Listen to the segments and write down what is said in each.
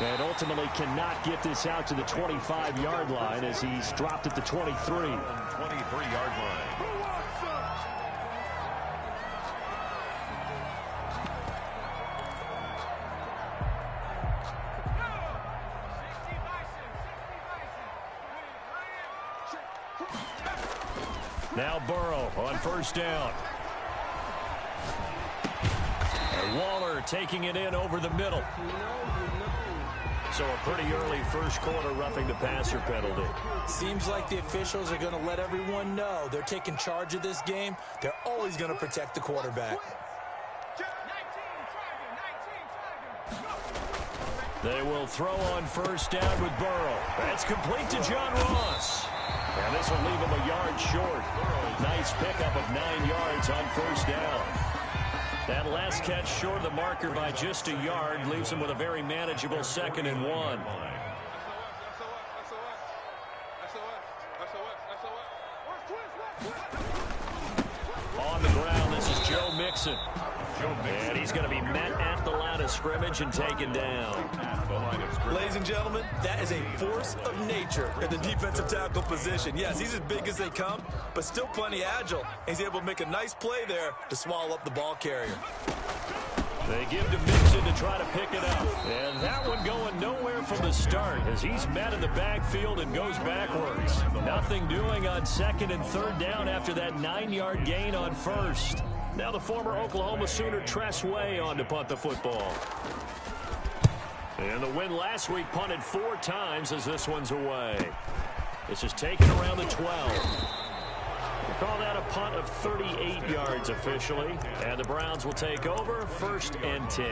And ultimately cannot get this out to the 25-yard line as he's dropped at the 23. 23-yard line. Now Burrow on first down. And Waller taking it in over the middle. So a pretty early first quarter roughing the passer penalty. Seems like the officials are going to let everyone know they're taking charge of this game. They're always going to protect the quarterback. They will throw on first down with Burrow. That's complete to John Ross. And this will leave him a yard short. Nice pickup of 9 yards on first down. That last catch short of the marker by just a yard leaves him with a very manageable 2nd and 1. On the ground, this is Joe Mixon. And he's going to be met at the line of scrimmage and taken down. Ladies and gentlemen, that is a force of nature at the defensive tackle position. Yes, he's as big as they come, but still plenty agile. He's able to make a nice play there to swallow up the ball carrier. They give to Mixon to try to pick it up. And that one going nowhere from the start as he's met in the backfield and goes backwards. Nothing doing on 2nd and 3rd down after that 9-yard gain on first. Now the former Oklahoma Sooner Tress Way on to punt the football. And the win last week punted 4 times as this one's away. This is taken around the 12. We'll call that a punt of 38 yards officially. And the Browns will take over 1st and 10.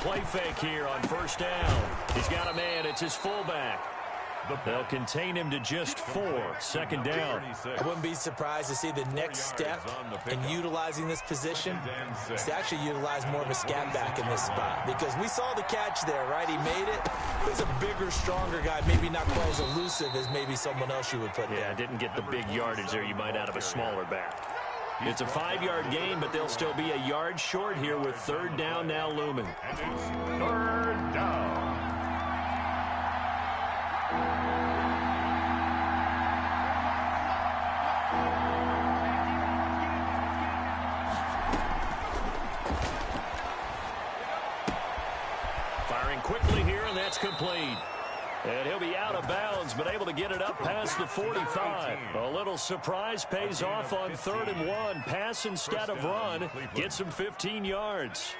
Play fake here on first down. He's got a man. It's his fullback. They'll contain him to just 4. 2nd down. I wouldn't be surprised to see the next step in utilizing this position is to actually utilize more of a scat back in this spot. Because we saw the catch there, right? He made it. He's a bigger, stronger guy. Maybe not quite as elusive as maybe someone else you would put there. Yeah, didn't get the big yardage there you might out of a smaller back. It's a 5-yard gain, but they'll still be a yard short here with 3rd down now looming. And it's 3rd down. Firing quickly here, and that's complete. And he'll be out of bounds, but able to get it up past the 45. A little surprise pays off on 3rd and 1. Pass instead of run. Gets him 15 yards.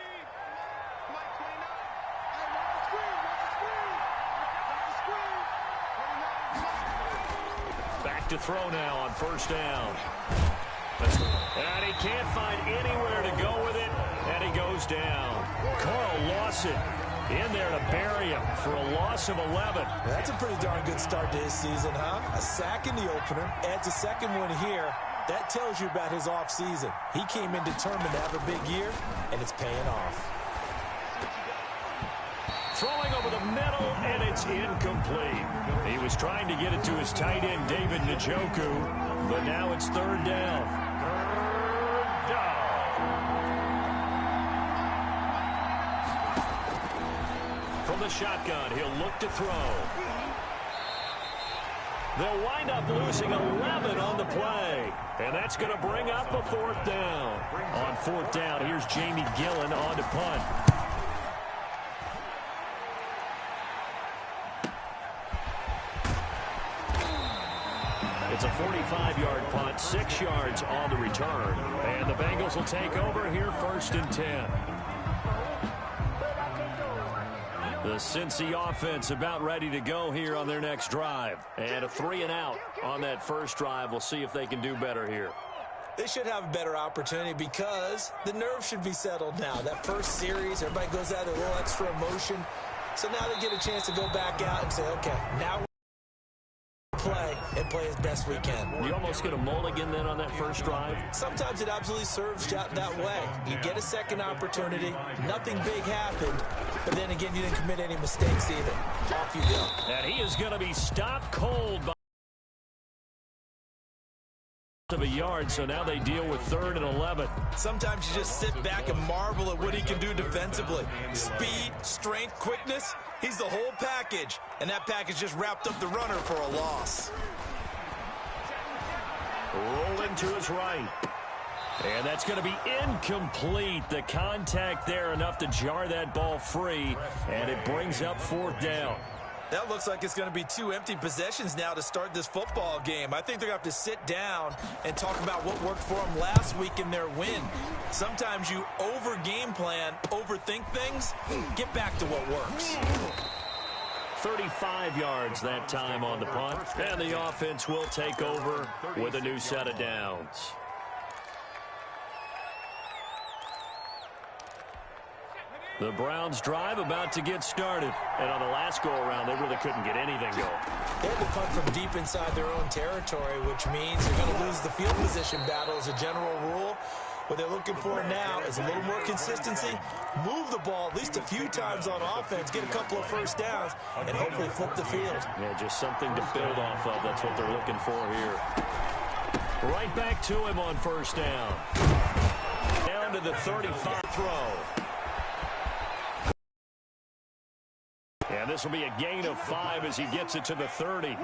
Back to throw now on first down. And he can't find anywhere to go with it, and he goes down. Carl Lawson in there to bury him for a loss of 11. That's a pretty darn good start to his season, huh? A sack in the opener, adds a 2nd one here. That tells you about his offseason. He came in determined to have a big year, and it's paying off. Throwing over the middle, and it's incomplete. He was trying to get it to his tight end, David Njoku, but now it's 3rd down. 3rd down. From the shotgun, he'll look to throw. They'll wind up losing 11 on the play. And that's going to bring up a 4th down. On 4th down, here's Jamie Gillen on to punt. It's a 45-yard punt, 6 yards on the return. And the Bengals will take over here 1st and 10. The Cincy offense about ready to go here on their next drive. And a 3-and-out on that first drive. We'll see if they can do better here. They should have a better opportunity because the nerves should be settled now. That first series, everybody goes out with a little extra emotion. So now they get a chance to go back out and say, okay, now we play and play as best we can. You almost get a mulligan then on that first drive? Sometimes it absolutely serves that way. You get a second opportunity, nothing big happened, but then again, you didn't commit any mistakes either. Off you go. And he is going to be stopped cold by of a yard, so now they deal with 3rd and 11. Sometimes you just sit back and marvel at what he can do defensively. Speed, strength, quickness, he's the whole package. And that package just wrapped up the runner for a loss. Rolling to his right. And that's going to be incomplete. The contact there enough to jar that ball free, and it brings up 4th down. That looks like it's going to be 2 empty possessions now to start this football game. I think they're going to have to sit down and talk about what worked for them last week in their win. Sometimes you over-game plan, overthink things. Get back to what works. 35 yards that time on the punt. And the offense will take over with a new set of downs. The Browns drive about to get started. And on the last go-around, they really couldn't get anything going. They had to punt from deep inside their own territory, which means they're going to lose the field position battle as a general rule. What they're looking for now is a little more consistency, move the ball at least a few times on offense, get a couple of first downs, and hopefully flip the field. Yeah, just something to build off of. That's what they're looking for here. Right back to him on 1st down. Down to the 35 throw. And this will be a gain of 5 as he gets it to the 30.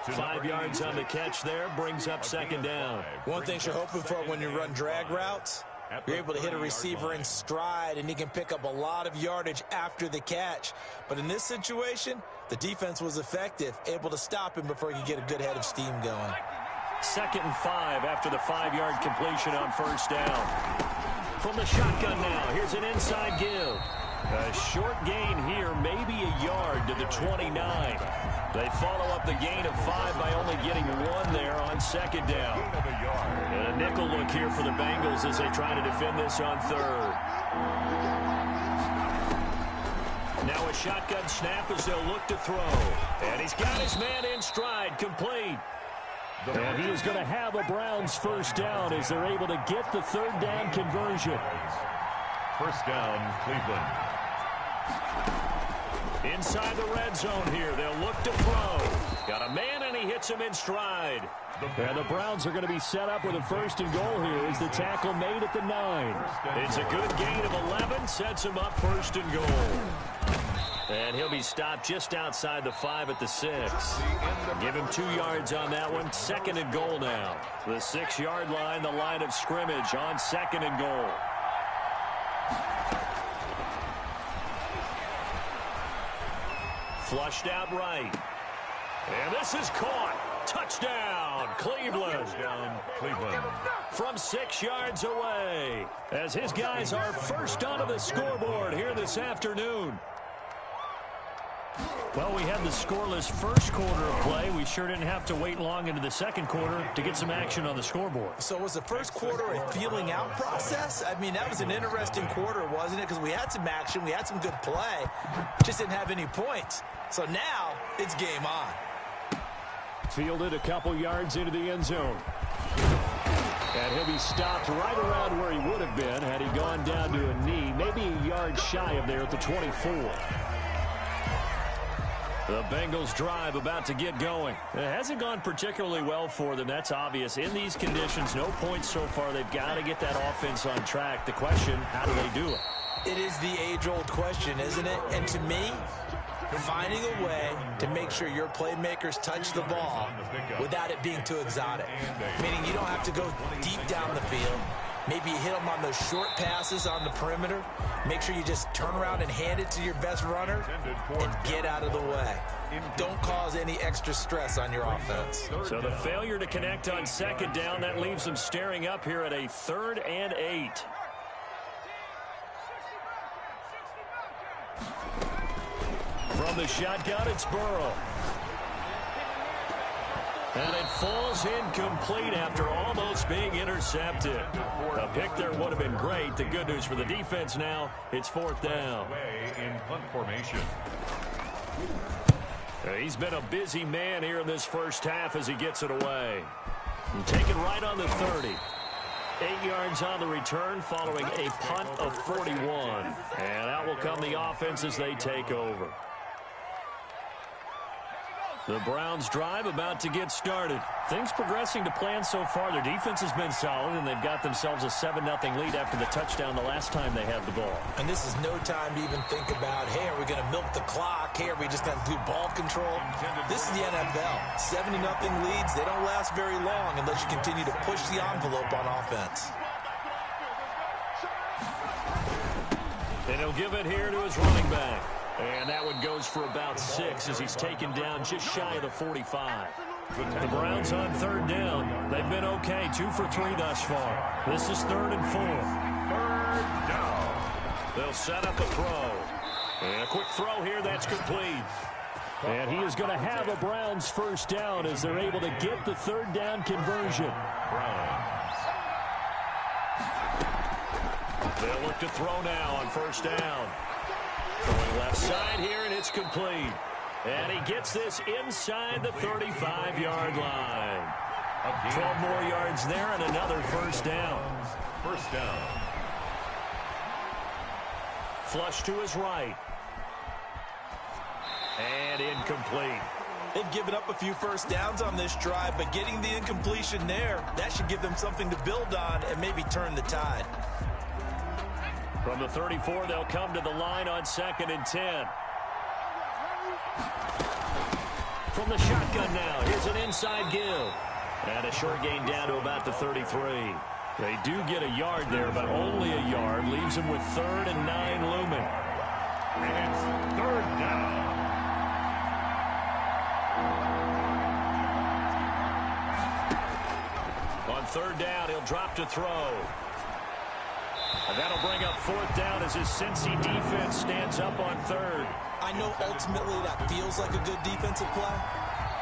5 yards on the catch there, brings up 2nd down. One thing you're hoping for when you run drag routes, you're able to hit a receiver in stride, and he can pick up a lot of yardage after the catch. But in this situation, the defense was effective, able to stop him before he could get a good head of steam going. 2nd and 5 after the 5-yard completion on 1st down. From the shotgun now, here's an inside give. A short gain here, maybe a yard to the 29. They follow up the gain of 5 by only getting 1 there on 2nd down. And a nickel look here for the Bengals as they try to defend this on 3rd. Now a shotgun snap as they'll look to throw. And he's got his man in stride, complete. And he is going to have a Browns 1st down as they're able to get the 3rd down conversion. 1st down, Cleveland. Inside the red zone here, they'll look to throw. Got a man, and he hits him in stride. And the Browns are going to be set up with a 1st and goal here as the tackle made at the 9. It's a good gain of 11, sets him up 1st and goal. And he'll be stopped just outside the 5 at the 6. Give him 2 yards on that one. 2nd and goal now. The 6-yard line, the line of scrimmage on 2nd and goal. Flushed out right. And this is caught. Touchdown, Cleveland. Touchdown, Cleveland. From 6 yards away. As his guys are first onto the scoreboard here this afternoon. Well, we had the scoreless first quarter of play. We sure didn't have to wait long into the 2nd quarter to get some action on the scoreboard. So was the first quarter a feeling out process? I mean, that was an interesting quarter, wasn't it? Because we had some action, we had some good play, just didn't have any points. So now it's game on. Fielded a couple yards into the end zone. And he'll be stopped right around where he would have been had he gone down to a knee, maybe a yard shy of there at the 24. The Bengals drive about to get going. It hasn't gone particularly well for them. That's obvious. In these conditions, no points so far. They've got to get that offense on track. The question, how do they do it? It is the age-old question, isn't it? And to me, finding a way to make sure your playmakers touch the ball without it being too exotic. Meaning you don't have to go deep down the field. Maybe you hit them on those short passes on the perimeter. Make sure you just turn around and hand it to your best runner and get out of the way. Don't cause any extra stress on your offense. So the failure to connect on 2nd down, that leaves them staring up here at a 3rd and 8. From the shotgun, it's Burrow. And it falls incomplete after almost being intercepted. A pick there would have been great. The good news for the defense now, it's 4th down. In punt formation. He's been a busy man here in this first half as he gets it away. And taken right on the 30. 8 yards on the return following a punt of 41. And out will come the offense as they take over. The Browns drive about to get started. Things progressing to plan so far. Their defense has been solid, and they've got themselves a 7-0 lead after the touchdown the last time they had the ball. And this is no time to even think about, hey, are we going to milk the clock? Hey, are we just going to do ball control? This is the NFL. 7-0 leads, they don't last very long unless you continue to push the envelope on offense. And he'll give it here to his running back. And that one goes for about 6 as he's taken down just shy of the 45. The Browns on 3rd down. They've been okay, 2 for 3 thus far. This is 3rd and 4. 3rd down. They'll set up a throw. And a quick throw here, that's complete. And he is going to have a Browns first down as they're able to get the 3rd down conversion. Browns. They'll look to throw now on 1st down. Going left side here, and it's complete. And he gets this inside the 35-yard line. 12 more yards there and another 1st down. 1st down. Flush to his right. And incomplete. They've given up a few 1st downs on this drive, but getting the incompletion there, that should give them something to build on and maybe turn the tide. From the 34, they'll come to the line on 2nd and 10. From the shotgun now, here's an inside give. And a short gain down to about the 33. They do get a yard there, but only a yard. Leaves them with 3rd and 9 looming. And it's 3rd down. On 3rd down, he'll drop to throw. And that'll bring up 4th down as his Cincy defense stands up on 3rd. I know ultimately that feels like a good defensive play,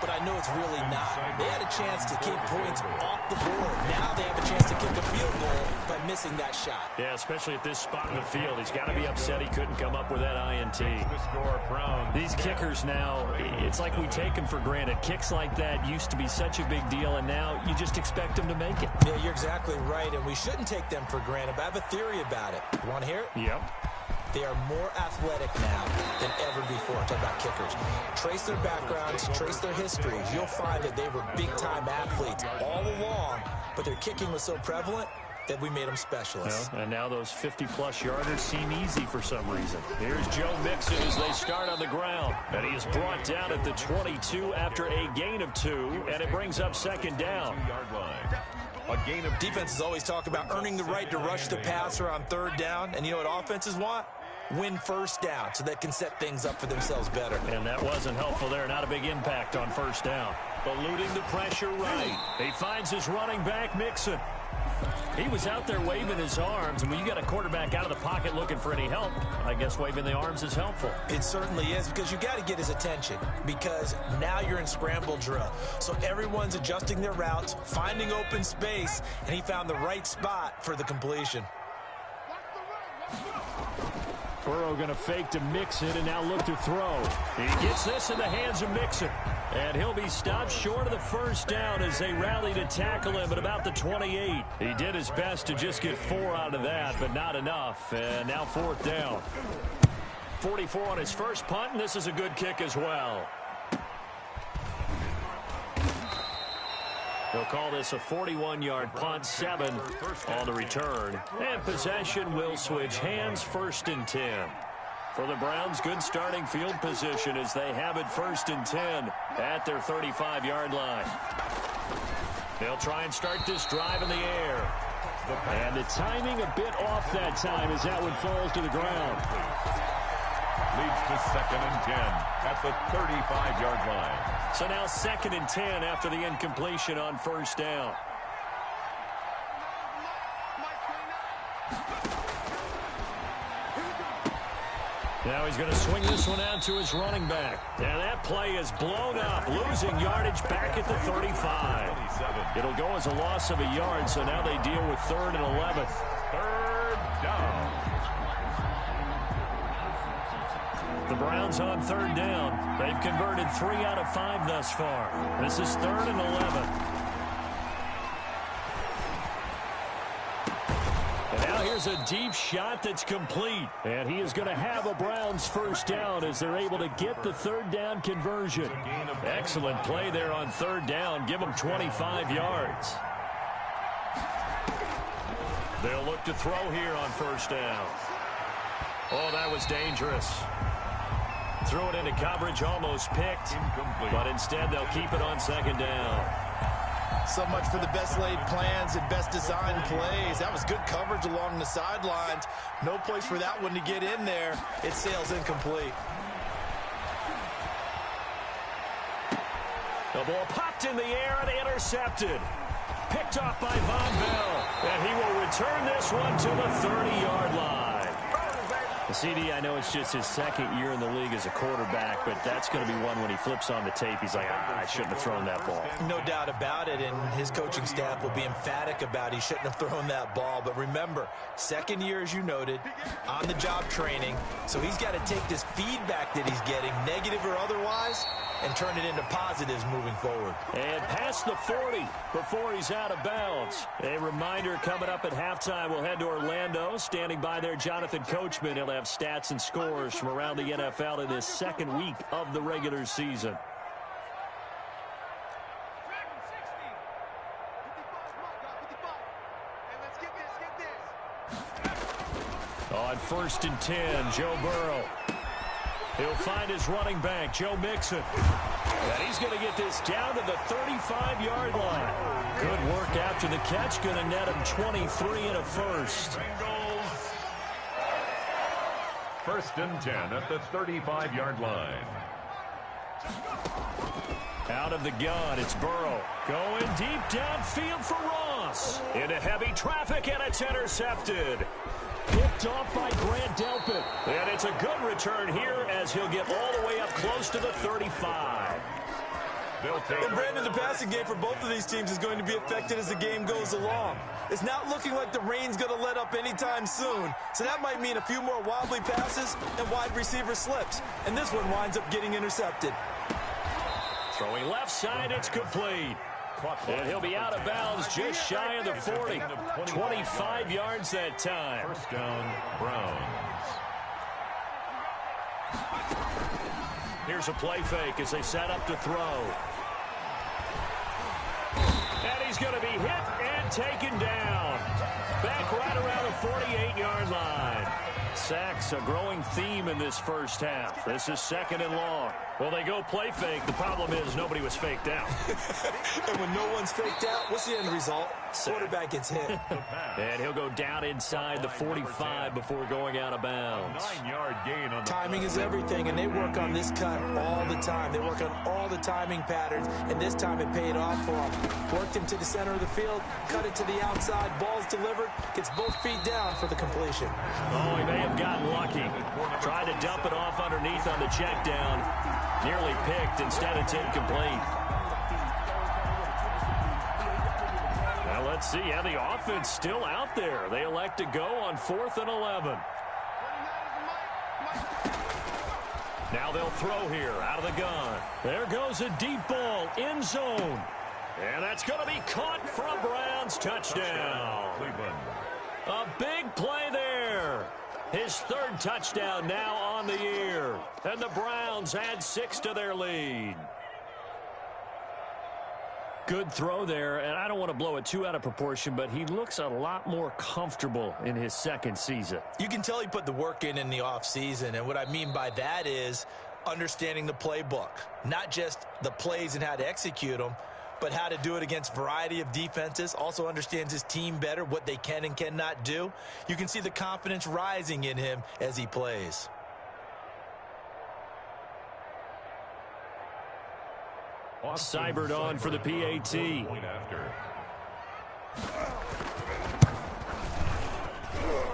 but I know it's really not. They had a chance to keep points off the board. Now they have a chance to kick a field goal by missing that shot. Yeah, especially at this spot in the field. He's got to be upset he couldn't come up with that INT. The score, Browns. These kickers now, it's like we take them for granted. Kicks like that used to be such a big deal, and now you just expect them to make it. Yeah, you're exactly right, and we shouldn't take them for granted, but I have a theory about it. You want to hear it? Yep. They are more athletic now than ever before. Talk about kickers. Trace their backgrounds, trace their histories. You'll find that they were big-time athletes all along, but their kicking was so prevalent that we made them specialists. Well, and now those 50-plus yarders seem easy for some reason. Here's Joe Mixon as they start on the ground. And he is brought down at the 22 after a gain of 2, and it brings up 2nd down. A gain of Defenses always talk about earning the right to rush the passer on 3rd down, and you know what offenses want? Win 1st down so they can set things up for themselves better. And that wasn't helpful there. Not a big impact on 1st down. Eluding the pressure right. He finds his running back, Mixon. He was out there waving his arms, and when you got a quarterback out of the pocket looking for any help, I guess waving the arms is helpful. It certainly is, because you got to get his attention, because now you're in scramble drill. So everyone's adjusting their routes, finding open space, and he found the right spot for the completion. Burrow going to fake to Mixon and now look to throw. He gets this in the hands of Mixon. And he'll be stopped short of the 1st down as they rally to tackle him at about the 28. He did his best to just get 4 out of that, but not enough. And now 4th down. 44 on his first punt, and this is a good kick as well. They'll call this a 41-yard punt, 7 on the return. And possession will switch hands, 1st and 10. For the Browns, good starting field position as they have it 1st and 10 at their 35-yard line. They'll try and start this drive in the air. And the timing a bit off that time as that one falls to the ground. leads to 2nd and 10 at the 35-yard line. So now 2nd and 10 after the incompletion on 1st down. Now he's going to swing this one out to his running back. And that play is blown up, losing yardage back at the 35. It'll go as a loss of a yard, so now they deal with 3rd and 11. 3rd down. The Browns on third down. They've converted 3 out of 5 thus far. This is 3rd and 11. And now here's a deep shot that's complete. And he is going to have a Browns first down as they're able to get the third down conversion. Excellent play there on third down. Give them 25 yards. They'll look to throw here on first down. Oh, that was dangerous. Threw it into coverage, almost picked. Incomplete. But instead, they'll keep it on second down. So much for the best laid plans and best designed plays. That was good coverage along the sidelines. No place for that one to get in there. It sails incomplete. The ball popped in the air and intercepted. Picked off by Von Bell. And he will return this one to the 30-yard line. The CD, I know it's just his second year in the league as a quarterback, but that's going to be one when he flips on the tape. He's like, I shouldn't have thrown that ball. No doubt about it, and his coaching staff will be emphatic about he shouldn't have thrown that ball. But remember, second year, as you noted, on-the-job training. So he's got to take this feedback that he's getting, negative or otherwise, and turn it into positives moving forward. And past the 40 before he's out of bounds. A reminder coming up at halftime, we'll head to Orlando. Standing by there, Jonathan Coachman. He'll have stats and scores from around the NFL in his second week of the regular season. On 1st and 10, Joe Burrow. He'll find his running back, Joe Mixon. And he's going to get this down to the 35-yard line. Good work after the catch. Going to net him 23 and a first. Bengals. 1st and 10 at the 35-yard line. Out of the gun, it's Burrow. Going deep downfield for Ross. Into heavy traffic, and it's intercepted. Picked off by Grant Delpit. And it's a good return here as he'll get all the way up close to the 35. And Brandon, the passing game for both of these teams is going to be affected as the game goes along. It's not looking like the rain's going to let up anytime soon. So that might mean a few more wobbly passes and wide receiver slips. And this one winds up getting intercepted. Throwing left side, it's complete. And he'll be out of bounds just shy of the 40. 25 yards that time. First down, Browns. Here's a play fake as they set up to throw. And he's going to be hit and taken down. Back right around the 48-yard line. Sacks, a growing theme in this first half. This is 2nd and long. Well, they go play fake. The problem is nobody was faked out. And when no one's faked out, what's the end result? Quarterback gets hit. And he'll go down inside the 45 before going out of bounds. 9-yard gain on the timing is everything, and they work on this cut all the time. They work on all the timing patterns, and this time it paid off for him. Worked him to the center of the field, cut it to the outside, ball's delivered, gets both feet down for the completion. Oh, he may have gotten lucky. Tried to dump it off underneath on the check down. Nearly picked. Instead, it's incomplete. Now let's see how the offense still out there. They elect to go on 4th and 11. Now they'll throw here out of the gun. There goes a deep ball, end zone. And that's going to be caught for a Browns touchdown. A big play there. His 3rd touchdown now on the year. And the Browns add 6 to their lead. Good throw there, and I don't want to blow it too out of proportion, but he looks a lot more comfortable in his 2nd season. You can tell he put the work in the offseason, and what I mean by that is understanding the playbook. Not just the plays and how to execute them, but how to do it against a variety of defenses. Also understands his team better, what they can and cannot do. You can see the confidence rising in him as he plays. Seibert on for the PAT.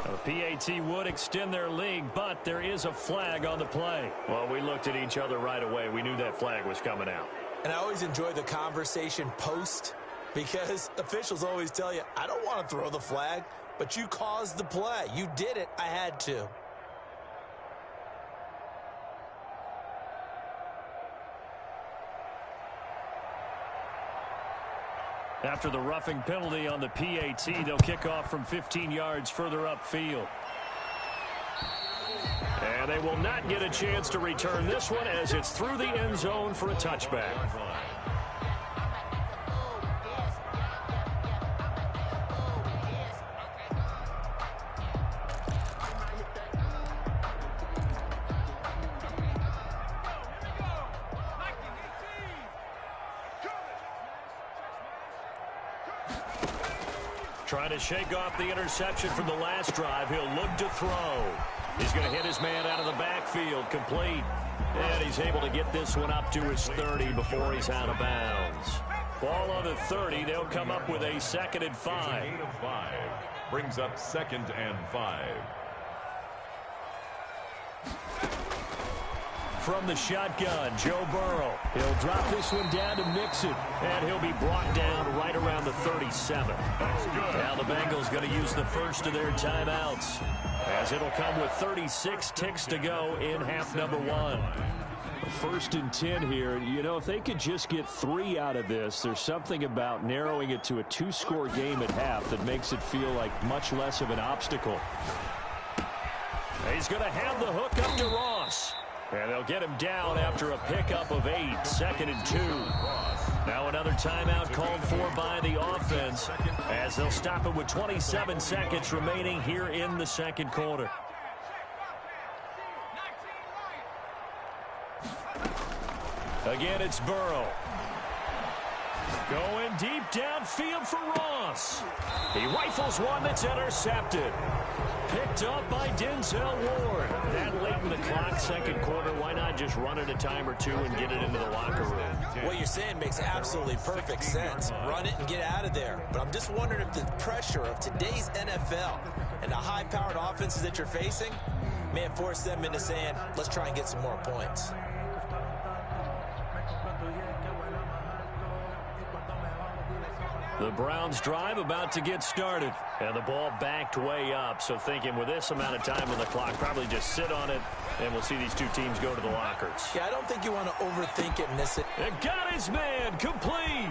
The PAT would extend their lead, but there is a flag on the play. Well, we looked at each other right away. We knew that flag was coming out. And I always enjoy the conversation post, because officials always tell you, I don't want to throw the flag, but you caused the play. You did it. I had to. After the roughing penalty on the PAT, they'll kick off from 15 yards further upfield. And they will not get a chance to return this one as it's through the end zone for a touchback. Trying to shake off the interception from the last drive. He'll look to throw. He's going to hit his man out of the backfield, complete. And he's able to get this one up to his 30 before he's out of bounds. Ball on the 30. They'll come up with a 2nd and 5. Gain of 5. Brings up 2nd and 5. From the shotgun, Joe Burrow. He'll drop this one down to Mixon, and he'll be brought down right around the 37. Now the Bengals going to use the first of their timeouts, as it'll come with 36 ticks to go in half number 1. 1st and 10 here. You know, if they could just get 3 out of this, there's something about narrowing it to a 2-score game at half that makes it feel like much less of an obstacle. He's going to have the hook up to Ross. And they'll get him down after a pickup of 8, 2nd and 2. Now another timeout called for by the offense, as they'll stop it with 27 seconds remaining here in the 2nd quarter. Again, it's Burrow. Going deep downfield for Ross. He rifles one that's intercepted. Picked up by Denzel Ward. That late in the clock, 2nd quarter, why not just run it a time or 2 and get it into the locker room? What you're saying makes absolutely perfect sense. Run it and get out of there. But I'm just wondering if the pressure of today's NFL and the high-powered offenses that you're facing may have forced them into saying, let's try and get some more points. The Browns drive about to get started. And the ball backed way up. So thinking with this amount of time on the clock, probably just sit on it, and we'll see these two teams go to the lockers. Yeah, I don't think you want to overthink it and miss it. And got his man complete.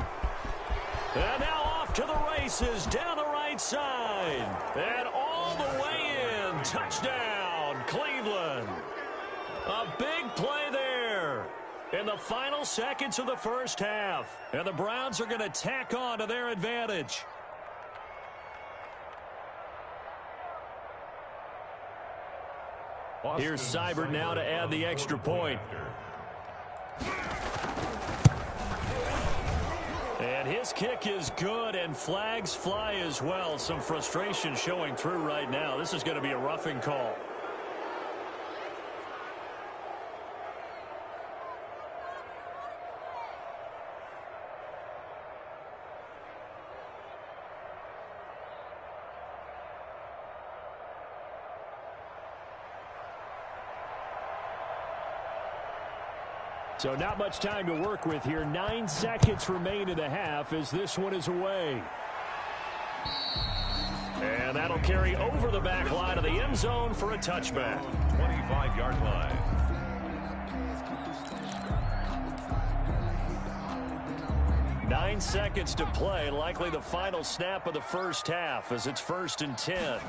And now off to the races down the right side. And all the way in. Touchdown, Cleveland. A big play there in the final seconds of the first half. And the Browns are going to tack on to their advantage. Here's Seibert now to add the extra point. And his kick is good, and flags fly as well. Some frustration showing through right now. This is going to be a roughing call. So not much time to work with here. 9 seconds remain in the half as this one is away. And that'll carry over the back line of the end zone for a touchback. 25-yard line. Nine seconds to play. Likely the final snap of the first half as it's 1st and 10.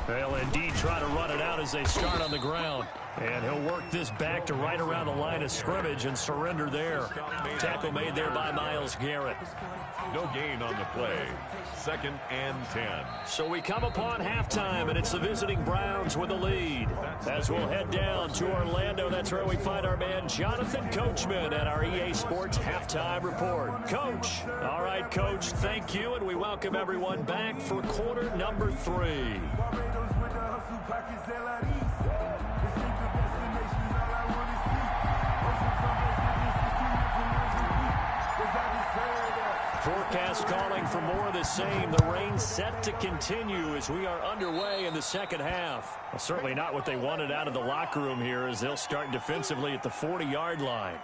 They'll indeed try to run it out as they start on the ground. And he'll work this back to right around the line of scrimmage and surrender there. Tackle made there by Myles Garrett. No gain on the play. 2nd and 10. So we come upon halftime, and it's the visiting Browns with a lead. As we'll head down to Orlando, that's where we find our man Jonathan Coachman at our EA Sports Halftime Report. Coach. All right, Coach, thank you, and we welcome everyone back for quarter number 3. Forecast calling for more of the same. The rain set to continue as we are underway in the second half. Well, certainly not what they wanted out of the locker room here as they'll start defensively at the 40-yard line.